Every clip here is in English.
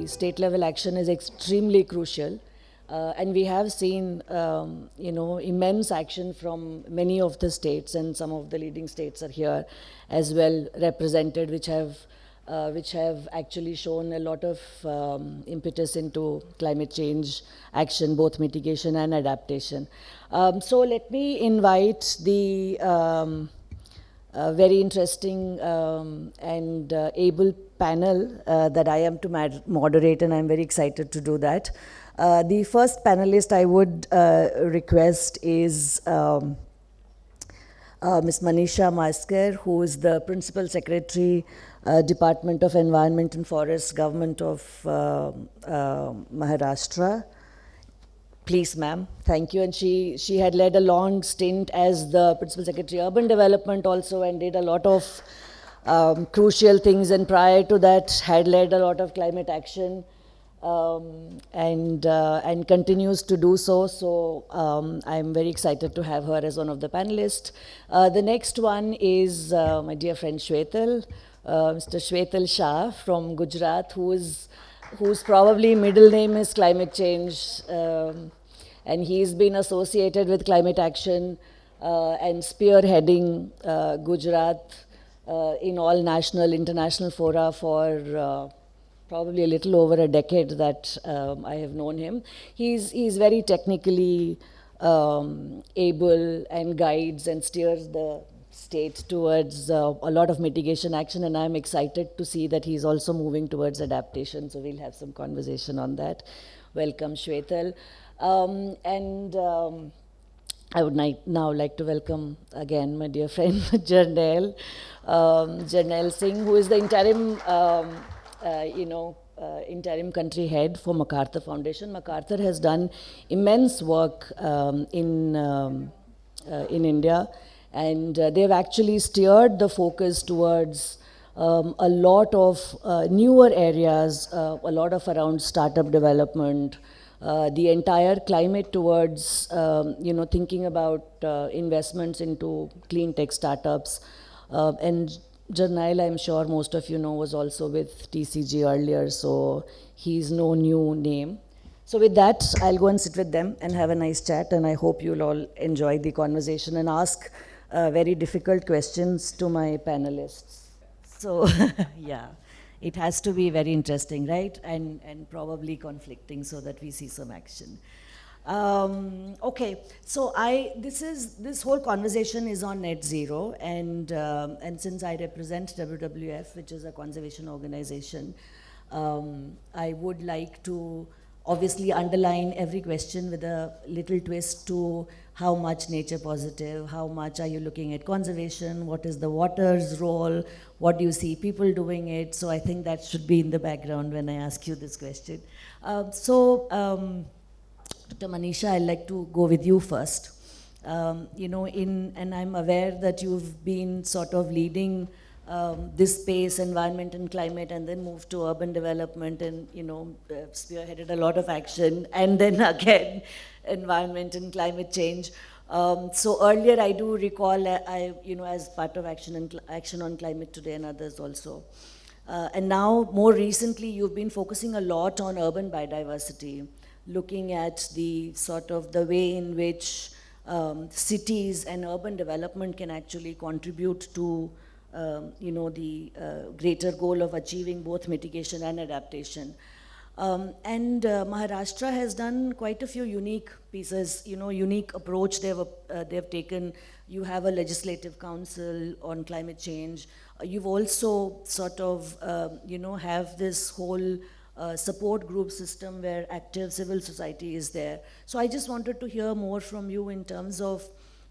state level action is extremely crucial. And we have seen, immense action from many of the states, and some of the leading states are here as well represented, which have actually shown a lot of impetus into climate change action, both mitigation and adaptation. So let me invite the very interesting and able panel that I am to moderate, and I'm very excited to do that. The first panelist I would request is Ms. Manisha Mhaiskar, who is the Principal Secretary, Department of Environment and Forests, Government of Maharashtra. Please, ma'am. Thank you. And she had led a long stint as the Principal Secretary, Urban Development also, and did a lot of crucial things. And prior to that, had led a lot of climate action. And continues to do so. So I'm very excited to have her as one of the panelists. The next one is my dear friend Shwetal, Mr. Shwetal Shah from Gujarat, whose probably middle name is climate change, and he's been associated with climate action and spearheading Gujarat in all national, international fora for probably a little over a decade that I have known him. He's very technically able and guides and steers the state towards a lot of mitigation action, and I'm excited to see that he's also moving towards adaptation, so we'll have some conversation on that. Welcome, Shwetal. I would now like to welcome again my dear friend Jarnail, Jarnail Singh, who is the interim interim country head for MacArthur Foundation. MacArthur has done immense work in India, and they've actually steered the focus towards a lot of newer areas, a lot of around startup development, the entire climate towards thinking about investments into clean tech startups, and Jarnail, I'm sure most of you know, was also with TCG earlier, so he's no new name. So with that, I'll go and sit with them and have a nice chat, and I hope you'll all enjoy the conversation and ask very difficult questions to my panelists. So, yeah, it has to be very interesting, right? And probably conflicting so that we see some action. Okay, so this whole conversation is on net zero, and since I represent WWF, which is a conservation organization, I would like to obviously underline every question with a little twist to how much nature positive, how much are you looking at conservation, what is the water's role, what do you see people doing it. So I think that should be in the background when I ask you this question. Dr. Manisha, I'd like to go with you first. And I'm aware that you've been sort of leading this space, environment and climate, and then moved to urban development, and spearheaded a lot of action, and then again environment and climate change. So earlier I do recall, as part of Action on Climate Today and others also. And now, more recently, you've been focusing a lot on urban biodiversity, looking at the sort of the way in which cities and urban development can actually contribute to the greater goal of achieving both mitigation and adaptation. Maharashtra has done quite a few unique pieces, unique approach they've taken. You have a legislative council on climate change. You've also sort of, have this whole support group system where active civil society is there. So I just wanted to hear more from you in terms of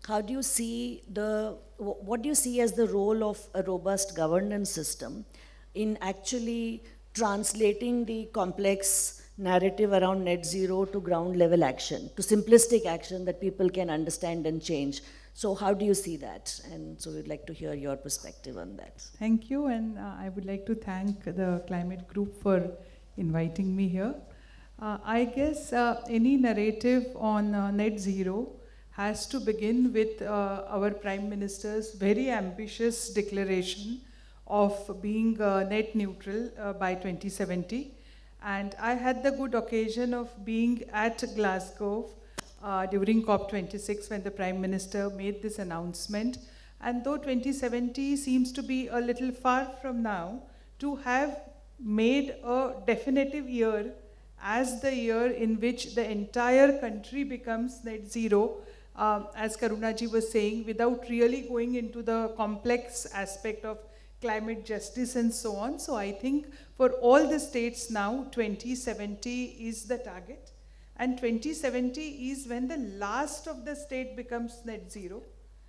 what do you see as the role of a robust governance system in actually translating the complex narrative around net zero to ground level action, to simplistic action that people can understand and change. So how do you see that? And so we'd like to hear your perspective on that. Thank you, and I would like to thank the climate group for inviting me here. I guess any narrative on net zero has to begin with our Prime Minister's very ambitious declaration of being net neutral by 2070. And I had the good occasion of being at Glasgow during COP26 when the Prime Minister made this announcement. And though 2070 seems to be a little far from now, to have made a definitive year as the year in which the entire country becomes net zero, as Karunaji was saying, without really going into the complex aspect of climate justice and so on. So I think for all the states now, 2070 is the target. And 2070 is when the last of the state becomes net zero,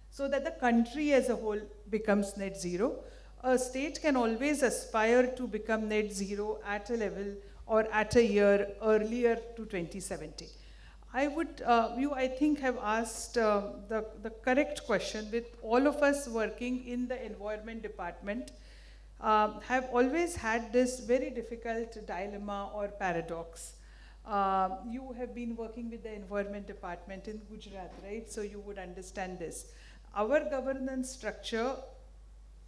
so that the country as a whole becomes net zero. A state can always aspire to become net zero at a level or at a year earlier to 2070. I think, have asked the correct question with all of us working in the environment department, have always had this very difficult dilemma or paradox. You have been working with the environment department in Gujarat, right? So you would understand this. Our governance structure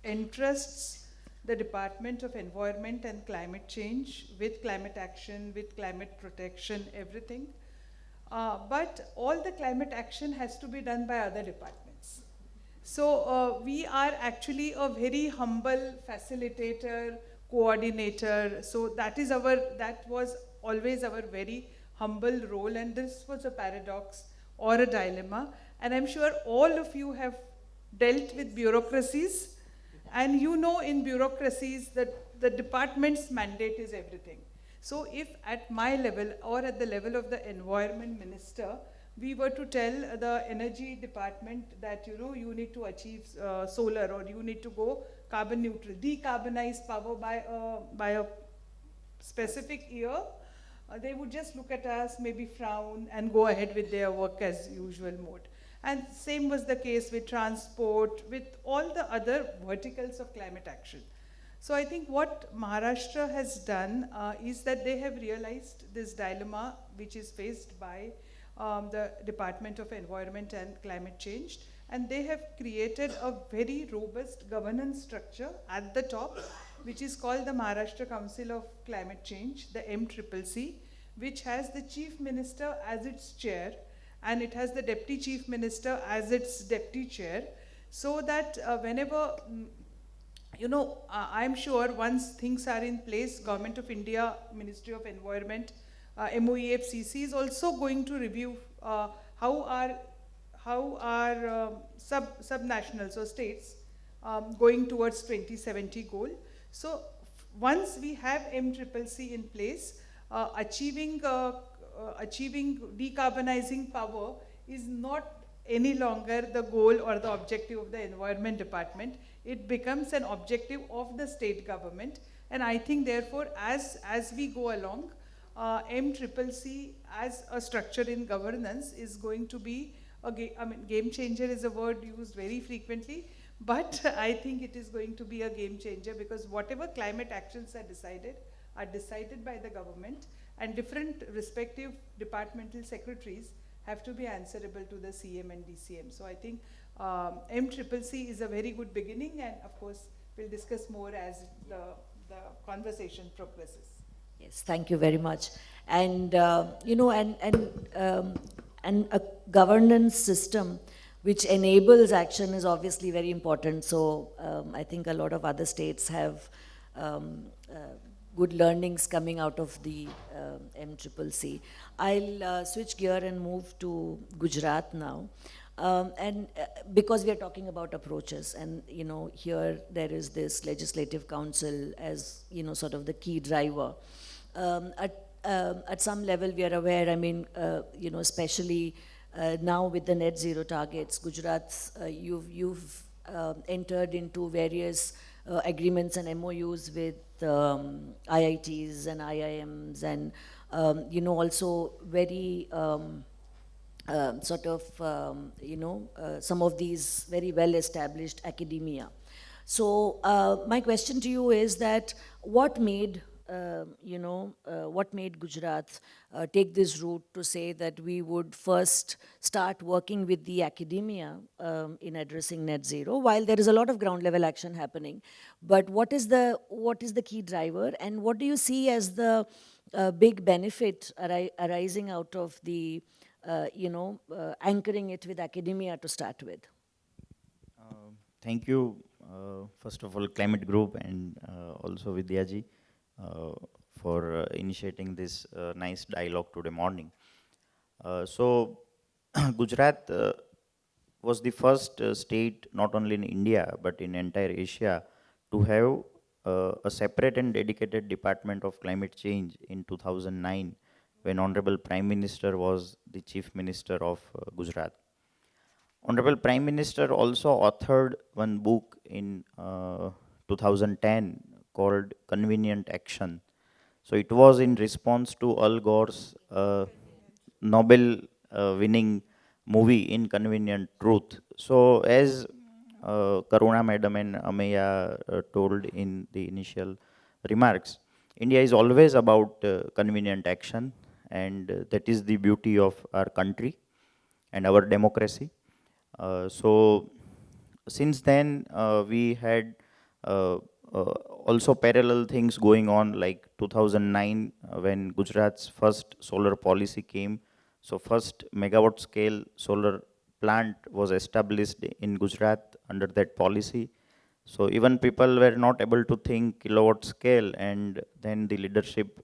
entrusts the Department of Environment and Climate Change with climate action, with climate protection, everything. But all the climate action has to be done by other departments. So we are actually a very humble facilitator, coordinator. So that was always our very humble role, and this was a paradox or a dilemma. And I'm sure all of you have dealt with bureaucracies, and you know in bureaucracies that the department's mandate is everything. So if at my level or at the level of the environment minister, we were to tell the energy department that you need to achieve solar, or you need to go carbon neutral, decarbonize power by a specific year, they would just look at us, maybe frown, and go ahead with their work as usual mode. And same was the case with transport, with all the other verticals of climate action. So I think what Maharashtra has done is that they have realized this dilemma which is faced by the Department of Environment and Climate Change, and they have created a very robust governance structure at the top, which is called the Maharashtra Council of Climate Change, the MCCC, which has the Chief Minister as its chair, and it has the Deputy Chief Minister as its Deputy Chair, so that whenever, I'm sure once things are in place, Government of India, Ministry of Environment, MOEFCC is also going to review how our subnationals or states going towards 2070 goal. So once we have MCCC in place, achieving decarbonizing power is not any longer the goal or the objective of the environment department. It becomes an objective of the state government. And I think therefore as we go along, MCCC as a structure in governance is going to be game changer is a word used very frequently, but I think it is going to be a game changer, because whatever climate actions are decided by the government, and different respective departmental secretaries have to be answerable to the CM and DCM. So I think MCCC is a very good beginning, and of course we'll discuss more as the conversation progresses. Yes, thank you very much. And and a governance system which enables action is obviously very important. So I think a lot of other states have good learnings coming out of the MCCC. I'll switch gear and move to Gujarat now. Because we are talking about approaches, and here there is this legislative council as sort of the key driver. At some level we are aware, especially now with the net zero targets, Gujarat, you've entered into various agreements and MOUs with IITs and IIMs, and also very some of these very well established academia. So my question to you is that what made Gujarat take this route to say that we would first start working with the academia in addressing net zero, while there is a lot of ground level action happening? But what is the key driver, and what do you see as the big benefit arising out of the, anchoring it with academia to start with? Thank you, first of all, Climate Group and also Vidyaji uh, for initiating this nice dialogue today morning. So, Gujarat was the first state, not only in India, but in entire Asia, to have a separate and dedicated Department of Climate Change in 2009, when Honorable Prime Minister was the Chief Minister of Gujarat. Honorable Prime Minister also authored one book in 2010 called Convenient Action. So it was in response to Al Gore's Nobel winning movie Inconvenient Truth. So as Karuna Madam and Ameya told in the initial remarks, India is always about convenient action, and that is the beauty of our country and our democracy. So since then, we had uh, also parallel things going on, like 2009 when Gujarat's first solar policy came. So first megawatt scale solar plant was established in Gujarat under that policy. So even people were not able to think kilowatt scale, and then the leadership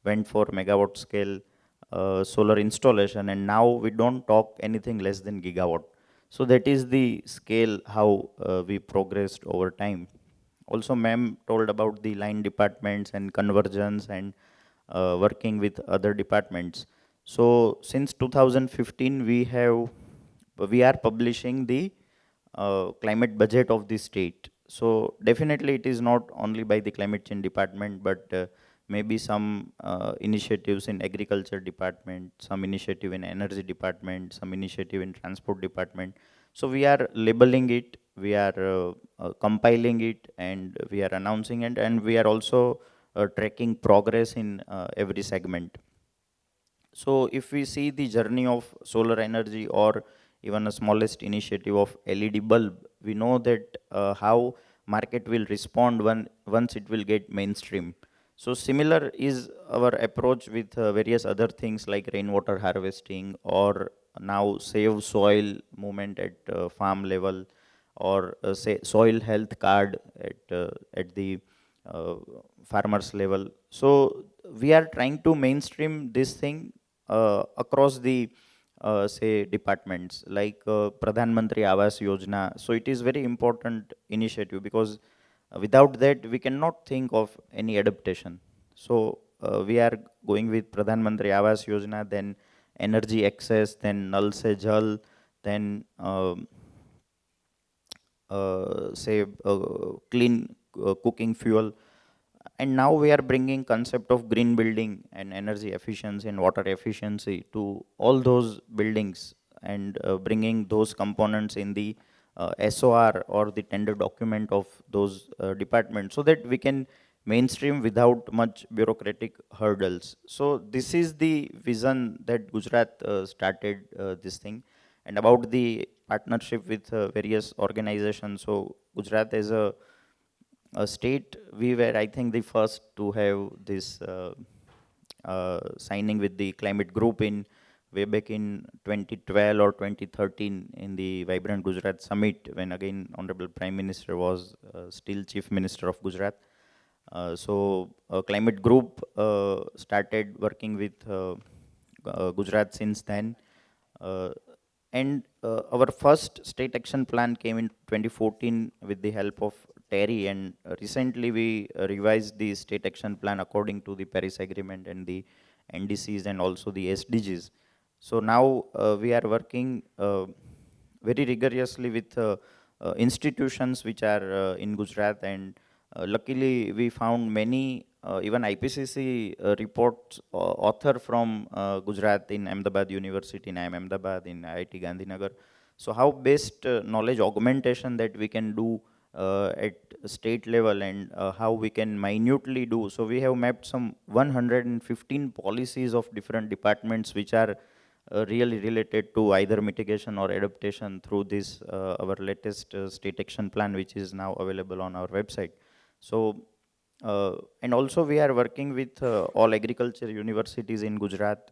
went for megawatt scale solar installation, and now we don't talk anything less than gigawatt. So that is the scale how we progressed over time. Also, ma'am told about the line departments and convergence and working with other departments. So since 2015, we are publishing the climate budget of the state. So definitely it is not only by the climate change department, but maybe some initiatives in agriculture department, some initiative in energy department, some initiative in transport department. So we are labeling it, we are compiling it, and we are announcing it, and we are also tracking progress in every segment. So if we see the journey of solar energy or even a smallest initiative of LED bulb, we know that how market will respond once it will get mainstream. So similar is our approach with various other things like rainwater harvesting, or now save soil movement at farm level, or say soil health card at the uh, farmers level. So we are trying to mainstream this thing across the say departments, like Pradhan Mantri Awas Yojana. So it is very important initiative, because without that we cannot think of any adaptation. So we are going with Pradhan Mantri Awas Yojana, then energy access, then Nal Se Jal, then say clean cooking fuel, and now we are bringing concept of green building and energy efficiency and water efficiency to all those buildings, and bringing those components in the SOR or the tender document of those departments, so that we can mainstream without much bureaucratic hurdles. So this is the vision that Gujarat started this thing. And about the partnership with various organizations, so Gujarat as a state, we were, I think, the first to have this signing with the climate group in way back in 2012 or 2013 in the Vibrant Gujarat Summit, when again Honorable Prime Minister was still Chief Minister of Gujarat. So climate group started working with Gujarat since then. Uh, and our first state action plan came in 2014 with the help of Terry, and recently we revised the state action plan according to the Paris Agreement and the NDCs and also the SDGs. So now we are working very rigorously with institutions which are in Gujarat, and luckily we found many even IPCC reports author from Gujarat in Ahmedabad University, in IIM Ahmedabad, in IIT Gandhinagar. So how best knowledge augmentation that we can do at state level, and how we can minutely do. So we have mapped some 115 policies of different departments which are really related to either mitigation or adaptation through this our latest state action plan, which is now available on our website. So And also we are working with all agriculture universities in Gujarat.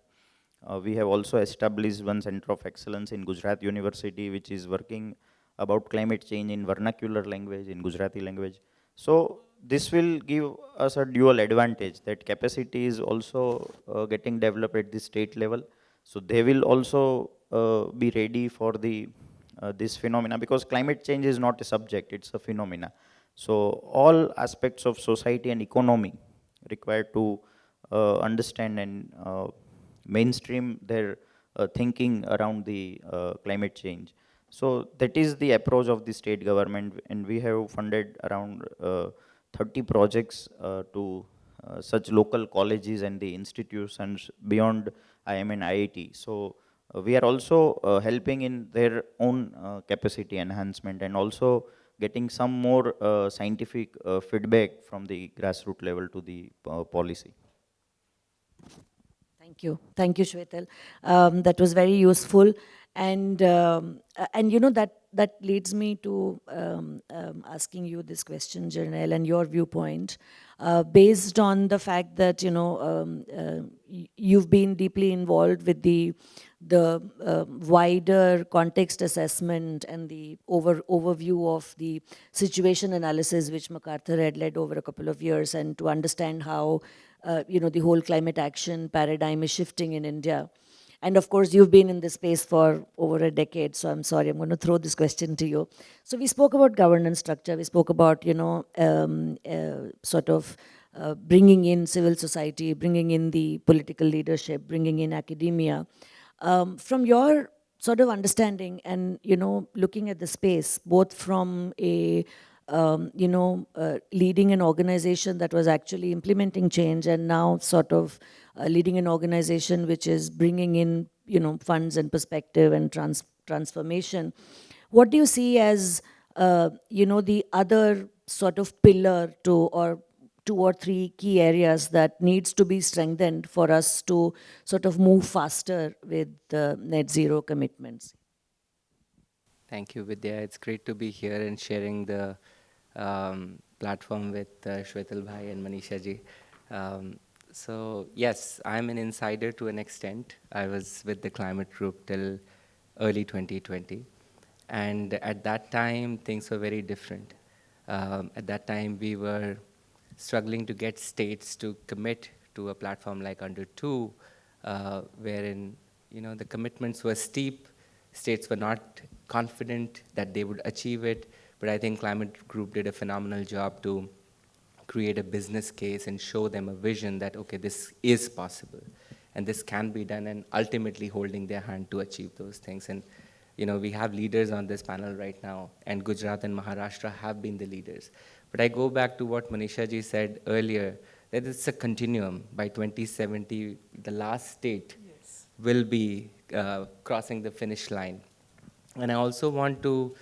We have also established one center of excellence in Gujarat University, which is working about climate change in vernacular language, in Gujarati language. So this will give us a dual advantage, that capacity is also getting developed at the state level. So they will also be ready for the this phenomena, because climate change is not a subject, it's a phenomena. So all aspects of society and economy required to understand and mainstream their thinking around the climate change. So that is the approach of the state government, and we have funded around 30 projects to such local colleges and the institutions beyond IIM and IIT. So we are also helping in their own capacity enhancement, and also getting some more scientific feedback from the grassroots level to the policy. Thank you. Thank you, Shwetal. That was very useful. And you know, that leads me to asking you this question, Jarnail, and your viewpoint, based on the fact that, you know, you've been deeply involved with the wider context assessment and the overview of the situation analysis which MacArthur had led over a couple of years, and to understand how you know, the whole climate action paradigm is shifting in India. And of course, you've been in this space for over a decade, so I'm sorry, I'm going to throw this question to you. So we spoke about governance structure, we spoke about, you know, sort of bringing in civil society, bringing in the political leadership, bringing in academia. From your sort of understanding and, you know, looking at the space, both from a you know, leading an organization that was actually implementing change, and now sort of leading an organization which is bringing in, you know, funds and perspective and transformation. What do you see as, you know, the other sort of pillar to, or two or three key areas that needs to be strengthened for us to sort of move faster with the net zero commitments? Thank you, Vidya. It's great to be here and sharing the platform with Shwetal Bhai and Manisha ji. So yes, I'm an insider to an extent. I was with the climate group till early 2020. And at that time, things were very different. At that time, we were struggling to get states to commit to a platform like Under 2, wherein, you know, the commitments were steep. States were not confident that they would achieve it, but I think Climate Group did a phenomenal job to create a business case and show them a vision that, okay, this is possible and this can be done, and ultimately holding their hand to achieve those things. And, you know, we have leaders on this panel right now, and Gujarat and Maharashtra have been the leaders. But I go back to what Manisha ji said earlier, that it's a continuum. By 2070, the last state will be crossing the finish line. And I also want to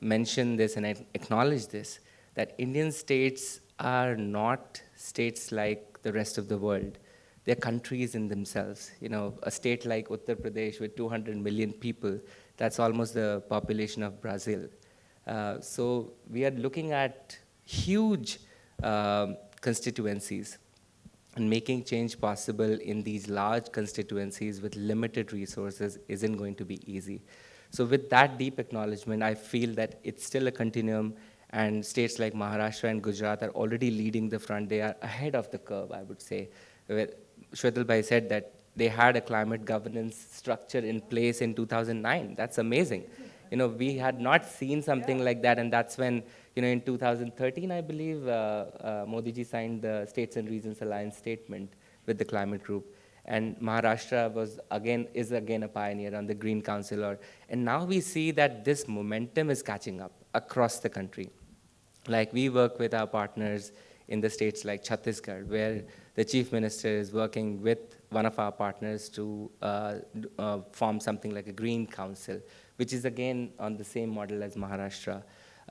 mention this and acknowledge this, that Indian states are not states like the rest of the world. They're countries in themselves. You know, a state like Uttar Pradesh with 200 million people, that's almost the population of Brazil. So we are looking at huge constituencies, and making change possible in these large constituencies with limited resources isn't going to be easy. So with that deep acknowledgement, I feel that it's still a continuum, and states like Maharashtra and Gujarat are already leading the front. They are ahead of the curve, I would say. Shwetal Bhai said that they had a climate governance structure in place in 2009. That's amazing. You know, we had not seen something like that, and that's when, you know, in 2013, I believe, Modi ji signed the States and Regions Alliance statement with the climate group. And Maharashtra is again a pioneer on the Green Council. And now we see that this momentum is catching up across the country. Like, we work with our partners in the states like Chhattisgarh, where the chief minister is working with one of our partners to form something like a Green Council, which is again on the same model as Maharashtra.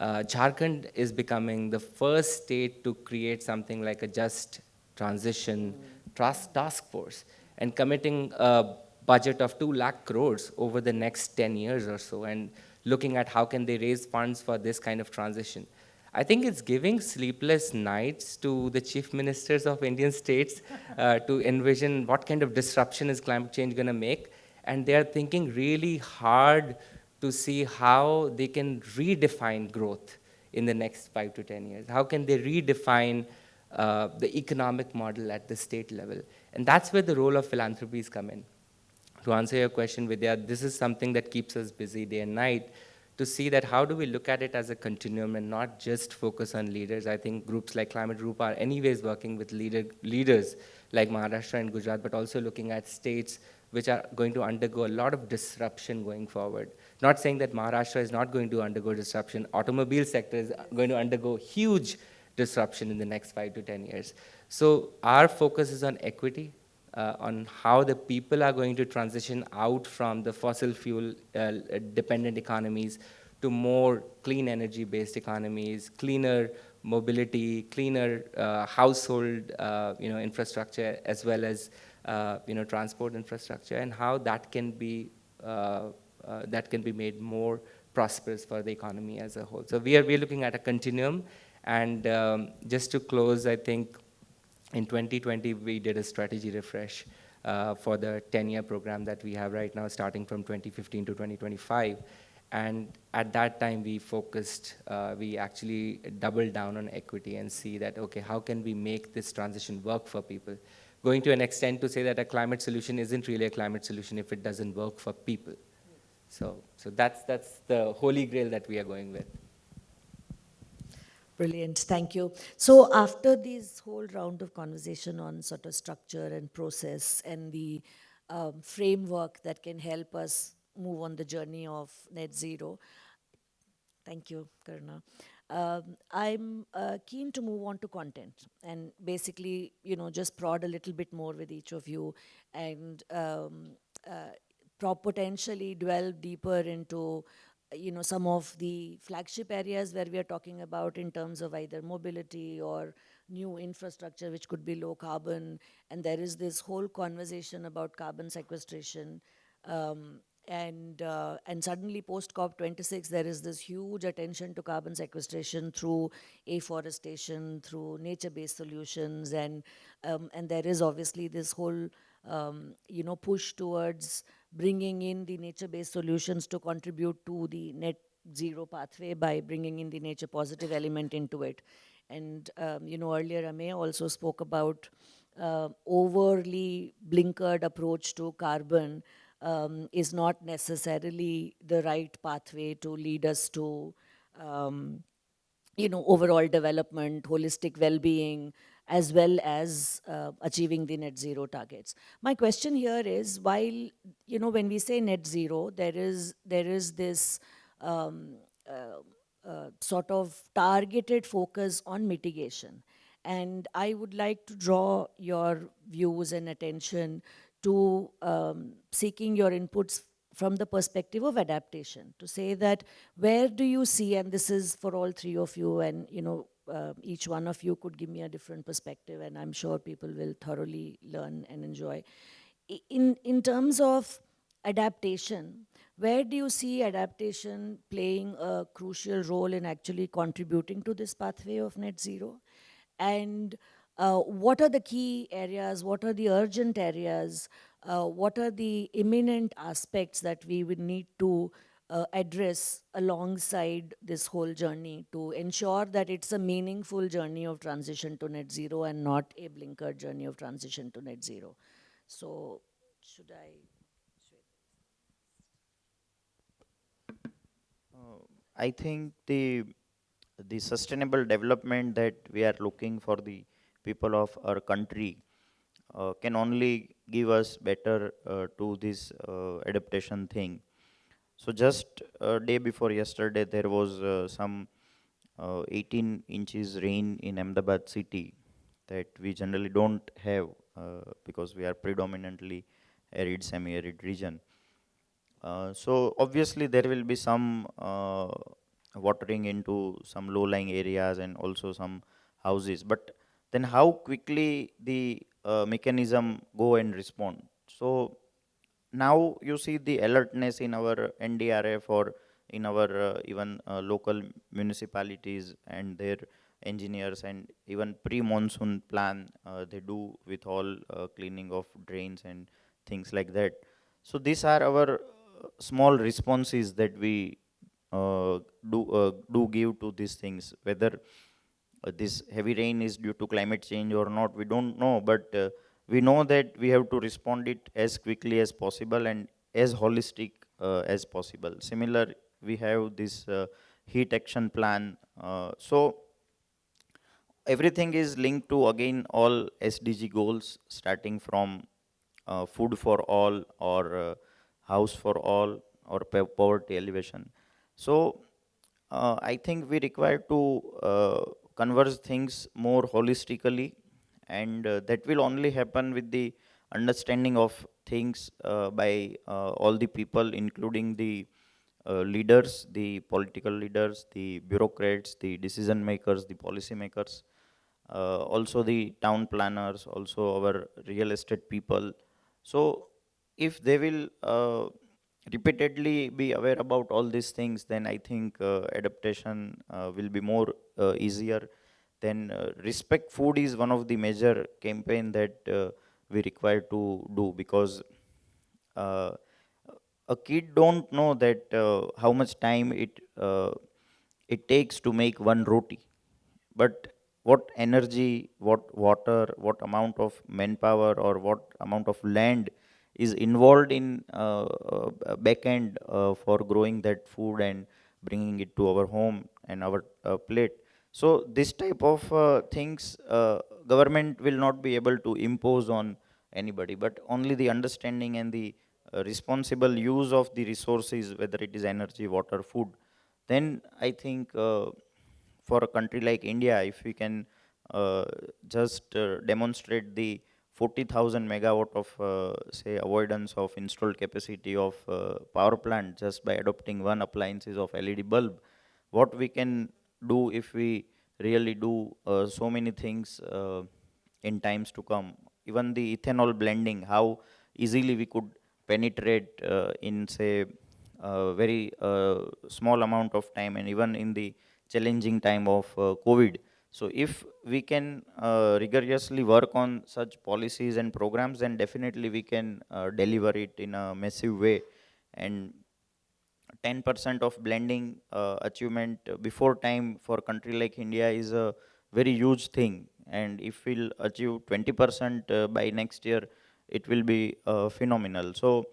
Jharkhand is becoming the first state to create something like a just transition task force, and committing a budget of 2 lakh crores over the next 10 years or so, and looking at how can they raise funds for this kind of transition. I think it's giving sleepless nights to the chief ministers of Indian states to envision what kind of disruption is climate change going to make. And they are thinking really hard to see how they can redefine growth in the next 5 to 10 years. How can they redefine the economic model at the state level? And that's where the role of philanthropies come in. To answer your question, Vidya, this is something that keeps us busy day and night, to see that how do we look at it as a continuum and not just focus on leaders. I think groups like Climate Group are anyways working with leaders like Maharashtra and Gujarat, but also looking at states which are going to undergo a lot of disruption going forward. Not saying that Maharashtra is not going to undergo disruption. Automobile sector is going to undergo huge disruption in the next 5 to 10 years. So our focus is on equity, on how the people are going to transition out from the fossil fuel dependent economies to more clean energy based economies, cleaner mobility, cleaner household infrastructure, as well as transport infrastructure, and how that can be made more prosperous for the economy as a whole. So we are looking at a continuum. And just to close, I think in 2020, we did a strategy refresh for the 10-year program that we have right now, starting from 2015 to 2025. And at that time, we focused, we actually doubled down on equity and see that, okay, how can we make this transition work for people? Going to an extent to say that a climate solution isn't really a climate solution if it doesn't work for people. So that's the holy grail that we are going with. Brilliant, thank you. So after this whole round of conversation on sort of structure and process and the framework that can help us move on the journey of net zero, thank you, Karna. I'm keen to move on to content and basically, just prod a little bit more with each of you and potentially delve deeper into some of the flagship areas where we are talking about in terms of either mobility or new infrastructure which could be low carbon. And there is this whole conversation about carbon sequestration. And suddenly post COP26 there is this huge attention to carbon sequestration through afforestation, through nature-based solutions, and there is obviously this whole push towards bringing in the nature-based solutions to contribute to the net zero pathway by bringing in the nature positive element into it. And earlier Amey also spoke about overly blinkered approach to carbon is not necessarily the right pathway to lead us to overall development, holistic well-being, as well as achieving the net zero targets. My question here is, while, when we say net zero, there is this sort of targeted focus on mitigation. And I would like to draw your views and attention to seeking your inputs from the perspective of adaptation, to say that where do you see, and this is for all three of you, and each one of you could give me a different perspective, and I'm sure people will thoroughly learn and enjoy. In terms of adaptation, where do you see adaptation playing a crucial role in actually contributing to this pathway of net zero? And what are the key areas, what are the urgent areas, what are the imminent aspects that we would need to address alongside this whole journey to ensure that it's a meaningful journey of transition to net zero and not a blinkered journey of transition to net zero? So, should I? I think the sustainable development that we are looking for the people of our country can only give us better to this adaptation thing. So just day before yesterday, there was some 18 inches rain in Ahmedabad city that we generally don't have because we are predominantly arid, semi-arid region. So obviously there will be some watering into some low-lying areas and also some houses. But then how quickly the mechanism go and respond? So now you see the alertness in our NDRF or in our even local municipalities and their engineers, and even pre-monsoon plan they do with all cleaning of drains and things like that. So these are our small responses that we do give to these things. Whether this heavy rain is due to climate change or not, we don't know, but we know that we have to respond it as quickly as possible and as holistic as possible. Similar, we have this heat action plan. So everything is linked to again all SDG goals, starting from food for all, or house for all, or poverty elevation. So I think we require to converse things more holistically, and that will only happen with the understanding of things by all the people, including the leaders, the political leaders, the bureaucrats, the decision makers, the policy makers, also the town planners, also our real estate people. So if they will repeatedly be aware about all these things, then I think adaptation will be more easier. Then respect food is one of the major campaign that we require to do, because uh, a kid don't know that how much time it takes to make one roti, but what energy, what water, what amount of manpower, or what amount of land is involved in back end for growing that food and bringing it to our home and our plate. So this type of things government will not be able to impose on anybody, but only the understanding and the responsible use of the resources, whether it is energy, water, food. Then I think for a country like India, if we can just demonstrate the 40,000 megawatt of say avoidance of installed capacity of power plant just by adopting one appliances of LED bulb, what we can do if we really do so many things in times to come. Even the ethanol blending, how easily we could penetrate in say very small amount of time, and even in the challenging time of COVID. So if we can rigorously work on such policies and programs, then definitely we can deliver it in a massive way. And 10% of blending achievement before time for country like India is a very huge thing. And if we'll achieve 20% by next year, it will be phenomenal. So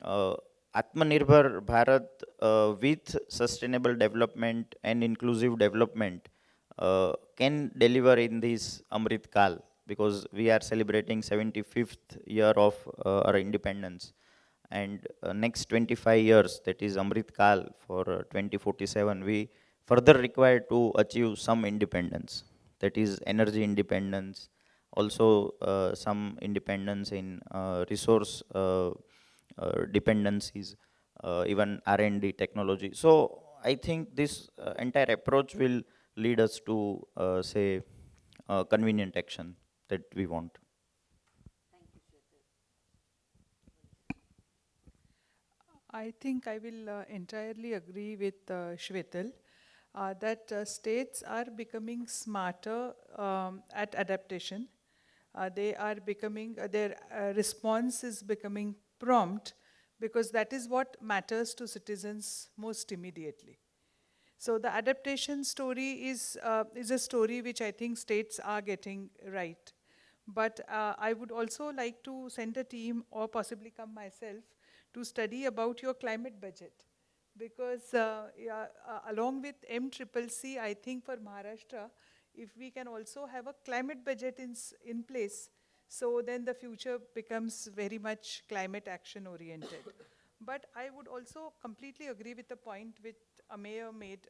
uh, Atmanirbhar Bharat with sustainable development and inclusive development can deliver in this Amrit Kal, because we are celebrating 75th year of our independence, and next 25 years, that is Amrit Kal for 2047, we further require to achieve some independence, that is energy independence, also some independence in resource dependencies, even R&D technology. So I think this entire approach will lead us to say convenient action that we want. I think I will entirely agree with Shwetal that states are becoming smarter at adaptation. They are becoming, their response is becoming prompt, because that is what matters to citizens most immediately. So the adaptation story is a story which I think states are getting right. But I would also like to send a team, or possibly come myself, to study about your climate budget. Because yeah, along with MCCC, I think for Maharashtra, if we can also have a climate budget in place, so then the future becomes very much climate action oriented. But I would also completely agree with the point which a mayor made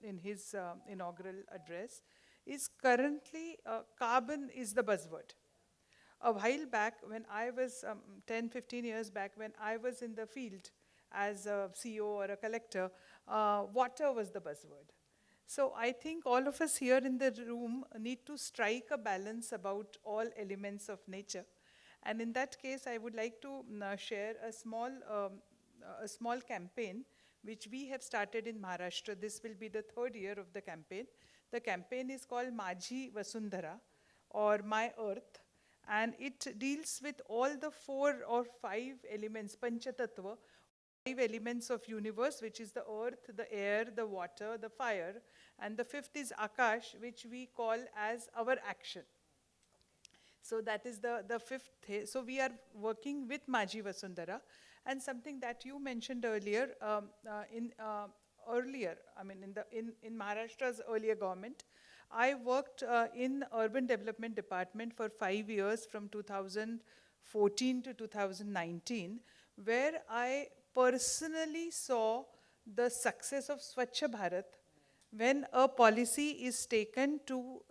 in his inaugural address, is currently carbon is the buzzword. A while back, when I was 10, 15 years back, when I was in the field as a CEO or a collector, water was the buzzword. So I think all of us here in the room need to strike a balance about all elements of nature. And in that case, I would like to share a small campaign which we have started in Maharashtra. This will be the third year of the campaign. The campaign is called Majhi Vasundhara, or My Earth, and it deals with all the 4 or 5 elements, Panchatattva, 5 elements of universe, which is the earth, the air, the water, the fire, and the fifth is Akash, which we call as our action. So that is the fifth. So we are working with Majhi Vasundhara, and something that you mentioned earlier, I mean, in Maharashtra's earlier government, I worked in urban development department for 5 years, from 2014 to 2019, where I personally saw the success of Swachh Bharat when a policy is taken to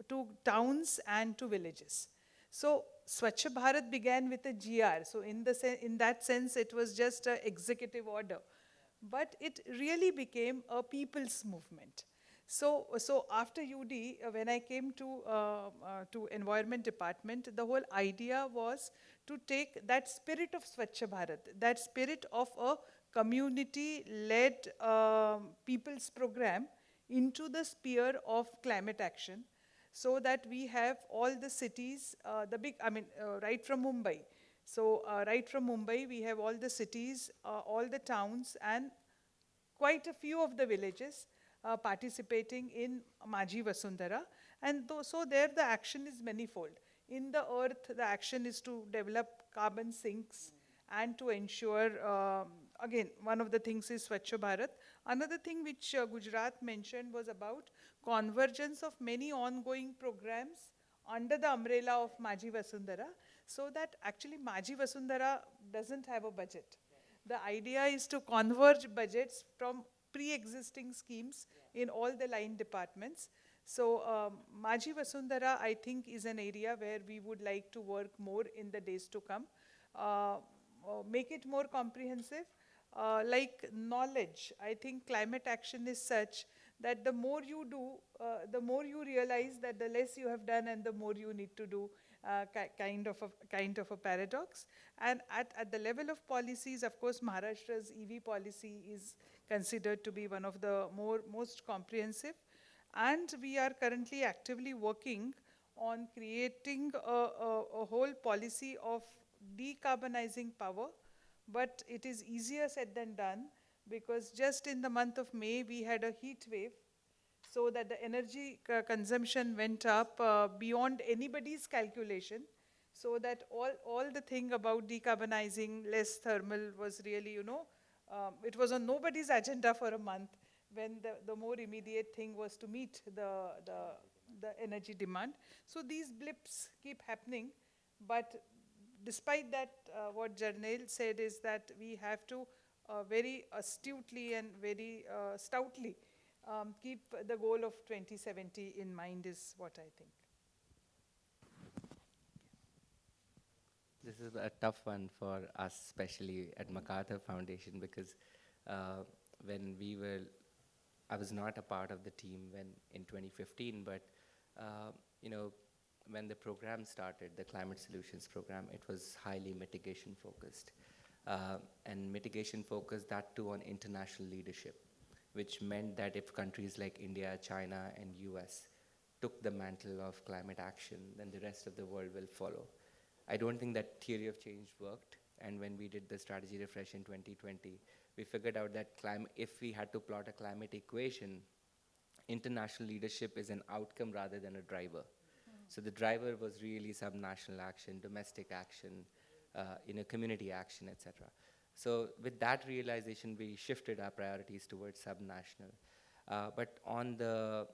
towns and to villages. So Swachh Bharat began with a GR. So in that sense, it was just an executive order. But it really became a people's movement. So after UD, when I came to Environment Department, the whole idea was to take that spirit of Swachh Bharat, that spirit of a community-led people's program, into the sphere of climate action, so that we have all the cities, right from Mumbai. So right from Mumbai, we have all the cities, all the towns, and quite a few of the villages participating in Majhi Vasundhara. And so there the action is manifold. In the earth, the action is to develop carbon sinks and to ensure, again, one of the things is Swachh Bharat. Another thing which Gujarat mentioned was about convergence of many ongoing programs under the umbrella of Majhi Vasundhara, so that actually Majhi Vasundhara doesn't have a budget. The idea is to converge budgets from pre-existing schemes in all the line departments. So Majhi Vasundhara, I think, is an area where we would like to work more in the days to come. Make it more comprehensive. Like knowledge, I think climate action is such that the more you do, the more you realize that the less you have done and the more you need to do, kind of a paradox. And at the level of policies, of course, Maharashtra's EV policy is considered to be one of the most comprehensive. And we are currently actively working on creating a whole policy of decarbonizing power, but it is easier said than done, because just in the month of May, we had a heat wave, so that the energy consumption went up beyond anybody's calculation, so that all the thing about decarbonizing, less thermal was really, it was on nobody's agenda for a month, when the more immediate thing was to meet the energy demand. So these blips keep happening, but despite that, what Jarnail said is that we have to very astutely and very stoutly keep the goal of 2070 in mind, is what I think. This is a tough one for us, especially at MacArthur Foundation, because when we were, I was not a part of the team when in 2015, but when the program started, the Climate Solutions Program, it was highly mitigation focused. And mitigation focused, that too on international leadership, which meant that if countries like India, China, and US took the mantle of climate action, then the rest of the world will follow. I don't think that theory of change worked. And when we did the strategy refresh in 2020, we figured out that if we had to plot a climate equation, international leadership is an outcome rather than a driver. So the driver was really subnational action, domestic action, community action, etc. So with that realization, we shifted our priorities towards subnational. But on the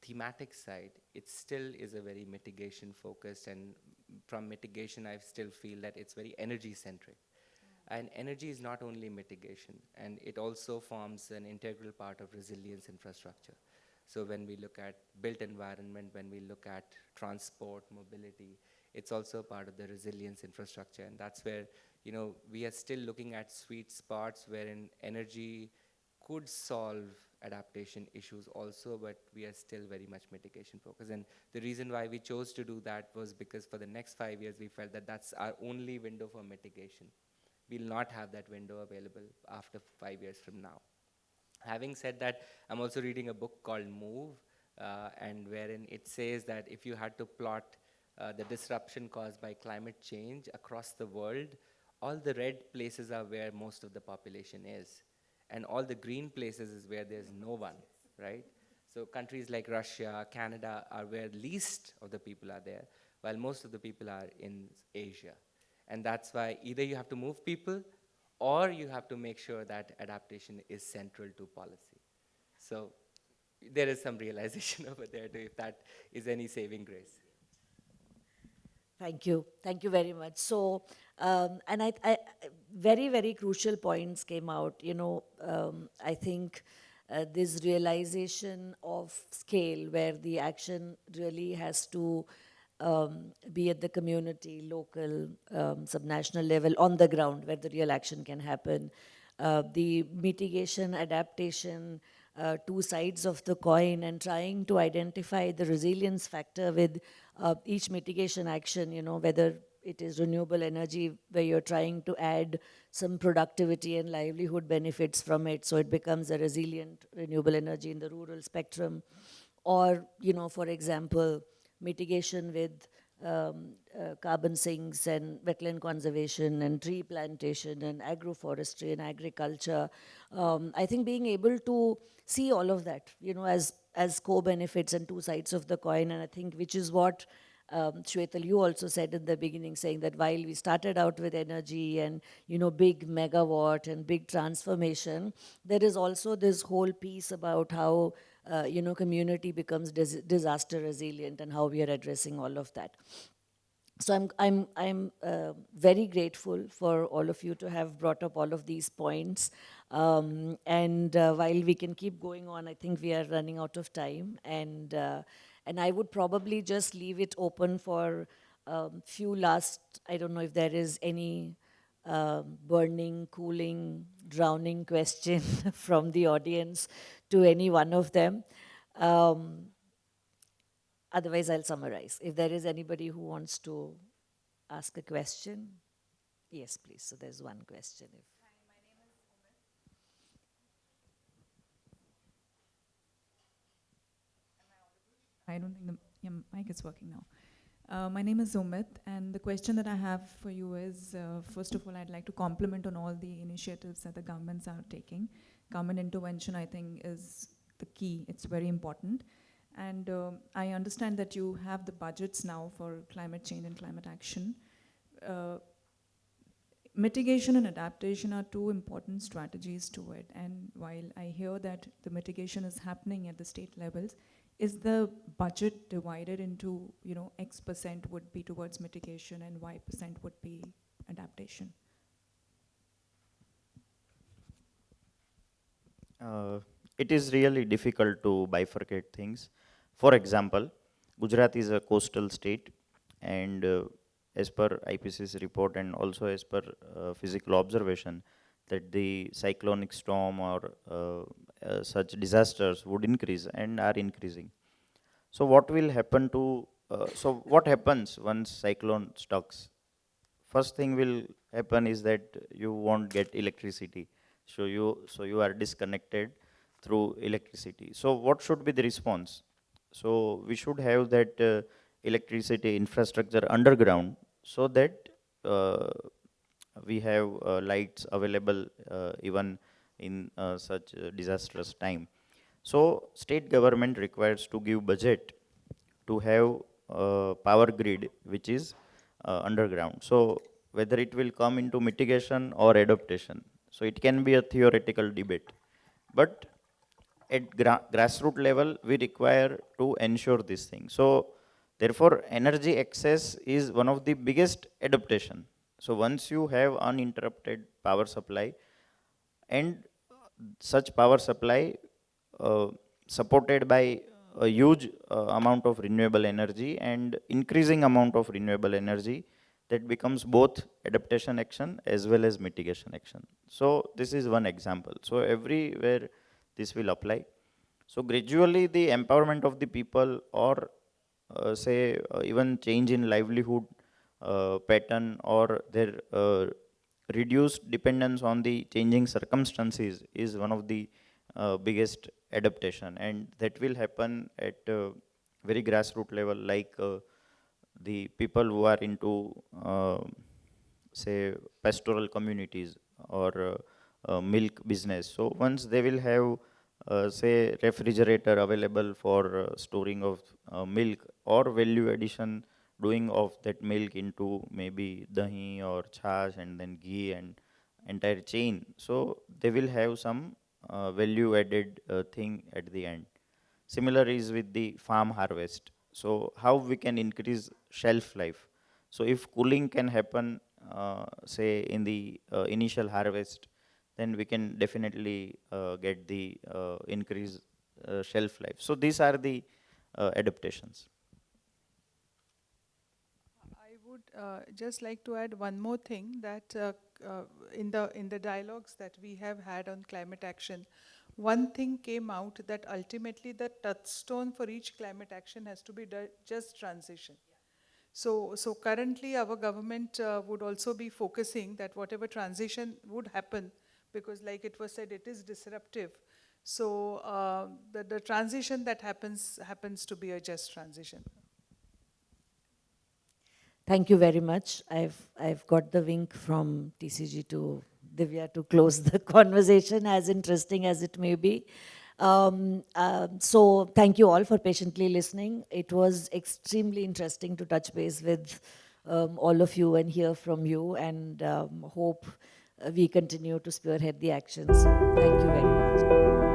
thematic side, it still is a very mitigation focused, and from mitigation, I still feel that it's very energy centric. And energy is not only mitigation, and it also forms an integral part of resilience infrastructure. So when we look at built environment, when we look at transport, mobility, it's also part of the resilience infrastructure. And that's where, we are still looking at sweet spots wherein energy could solve adaptation issues also, but we are still very much mitigation focused. And the reason why we chose to do that was because for the next 5 years, we felt that that's our only window for mitigation. We'll not have that window available after 5 years from now. Having said that, I'm also reading a book called Move, and wherein it says that if you had to plot the disruption caused by climate change across the world, all the red places are where most of the population is, and all the green places is where there's no one, right? So countries like Russia, Canada are where least of the people are there, while most of the people are in Asia. And that's why either you have to move people or you have to make sure that adaptation is central to policy. So there is some realization over there too, if that is any saving grace. Thank you. Thank you very much. So, and very, very crucial points came out. I think this realization of scale where the action really has to be at the community, local, subnational level, on the ground, where the real action can happen. The mitigation, adaptation, two sides of the coin, and trying to identify the resilience factor with each mitigation action, whether it is renewable energy where you're trying to add some productivity and livelihood benefits from it, so it becomes a resilient renewable energy in the rural spectrum, or, for example, mitigation with carbon sinks and wetland conservation and tree plantation and agroforestry and agriculture. I think being able to see all of that, as co-benefits and two sides of the coin, and I think which is what Shwetal, you also said in the beginning, saying that while we started out with energy and, big megawatt and big transformation, there is also this whole piece about how, community becomes disaster resilient and how we are addressing all of that. So I'm very grateful for all of you to have brought up all of these points. And while we can keep going on, I think we are running out of time. And I would probably just leave it open for few last, I don't know if there is any burning, cooling, drowning question from the audience to any one of them. Otherwise, I'll summarize. If there is anybody who wants to ask a question, yes, please. So there's one question. I don't think the mic is working now. My name is Umit, and the question that I have for you is, first of all, I'd like to compliment on all the initiatives that the governments are taking. Government intervention, I think, is the key. It's very important. And I understand that you have the budgets now for climate change and climate action. Mitigation and adaptation are two important strategies to it. And while I hear that the mitigation is happening at the state levels, is the budget divided into, X% would be towards mitigation and Y% would be adaptation? It is really difficult to bifurcate things. For example, Gujarat is a coastal state, and as per IPCC report and also as per physical observation, that the cyclonic storm or such disasters would increase and are increasing. So what will happen to, so what happens once cyclone strikes? First thing will happen is that you won't get electricity. So you are disconnected through electricity. So what should be the response? So we should have that electricity infrastructure underground, so that we have lights available even in such disastrous time. So state government requires to give budget to have power grid which is underground. So whether it will come into mitigation or adaptation, so it can be a theoretical debate. But at grassroots level, we require to ensure this thing. So therefore, energy access is one of the biggest adaptation. So once you have uninterrupted power supply, and such power supply supported by a huge amount of renewable energy and increasing amount of renewable energy, that becomes both adaptation action as well as mitigation action. So this is one example. So everywhere this will apply. So gradually the empowerment of the people, or say even change in livelihood pattern, or their reduced dependence on the changing circumstances, is one of the biggest adaptation, and that will happen at very grassroots level, like the people who are into say pastoral communities or milk business. So once they will have say refrigerator available for storing of milk, or value addition doing of that milk into maybe dahi or chash and then ghee and entire chain, so they will have some value added thing at the end. Similar is with the farm harvest. So how we can increase shelf life? So if cooling can happen, say in the initial harvest, then we can definitely get the increase shelf life. So these are the adaptations. I would just like to add one more thing, that in the dialogues that we have had on climate action, one thing came out, that ultimately the touchstone for each climate action has to be just transition. So currently our government would also be focusing that whatever transition would happen, because like it was said, it is disruptive. So the transition that happens to be a just transition. Thank you very much. I've got the wink from TCG to Divya to close the conversation, as interesting as it may be. So thank you all for patiently listening. It was extremely interesting to touch base with all of you and hear from you, and hope we continue to spearhead the action. So thank you very much.